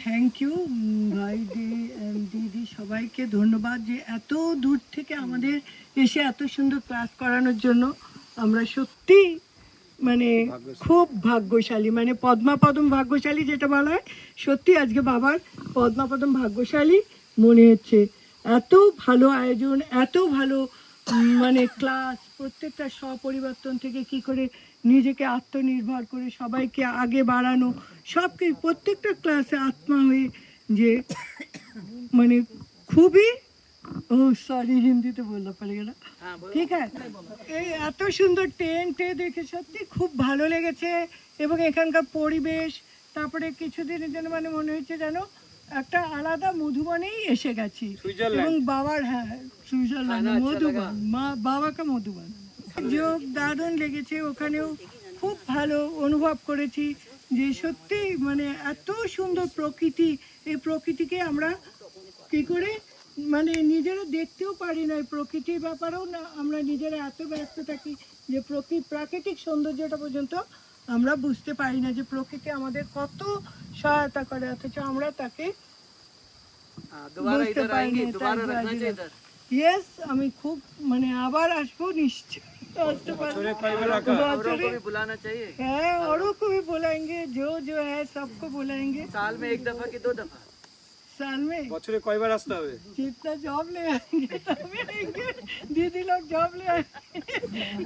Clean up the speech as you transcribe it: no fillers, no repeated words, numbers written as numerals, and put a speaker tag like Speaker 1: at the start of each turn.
Speaker 1: Thank you ভাই দিদি সবাইকে ধন্যবাদ যে এত দূর থেকে আমাদের এসে এত সুন্দর ক্লাস করানোর জন্য। আমরা সত্যি মানে খুব ভাগ্যশালী, মানে পদ্মাপদম ভাগ্যশালী যেটা বলা হয়, সত্যি আজকে বাবার পদ্মাপদম ভাগ্যশালী মনে হচ্ছে। এত ভালো আয়োজন, এত ভালো মানে ক্লাস, প্রত্যেকটা স্বপরিবর্তন থেকে কি করে নিজেকে আত্মনির্ভর করে সবাইকে আগে বাড়ানো, সব কিছু প্রত্যেকটা ক্লাসে আত্মা হয়ে যে মানে খুবই ও সরি হিন্দিতে বলতে পারি না, ঠিক আছে। এই এত সুন্দর টেন্টে দেখে সত্যি খুব ভালো লেগেছে, এবং এখানকার পরিবেশ, তারপরে কিছুদিনের জন্য মানে মনে হচ্ছে যেন একটা আলাদা মধুবনেই এসে গেছি। এবং বাবার, হ্যাঁ সুইজারল্যান্ড, মধুবন, বাবাকে মধুবন যোগ দারুণ লেগেছে। ওখানেও খুব ভালো অনুভব করেছি যে সত্যি মানে এত সুন্দর প্রকৃতি, এই প্রকৃতিকে আমরা কী করে মানে নিজেরা দেখতেও পারি না, এই প্রকৃতির ব্যাপারেও না আমরা নিজেরা এত ব্যস্ত থাকি যে প্রাকৃতিক সৌন্দর্যটা পর্যন্ত আমরা বুঝতে পারি না যে প্রকৃতি আমাদের কত সহায়তা করে, অথচ আমরা তাকে বুঝতে পারি না। ইয়েস, আমি খুব মানে আবার আসবো নিশ্চয়, আসতে পারবো। হ্যাঁ, औरों को भी बुलाएंगे, जो है सबको बुलाएंगे।
Speaker 2: साल में 1 दफा कि 2 दफा?
Speaker 1: साल में
Speaker 3: বছরে কয়বার আসতে হবে?
Speaker 1: जितना जॉब ले आएंगे तभी आएंगे, दीदी लोग जॉब ले आएंगे।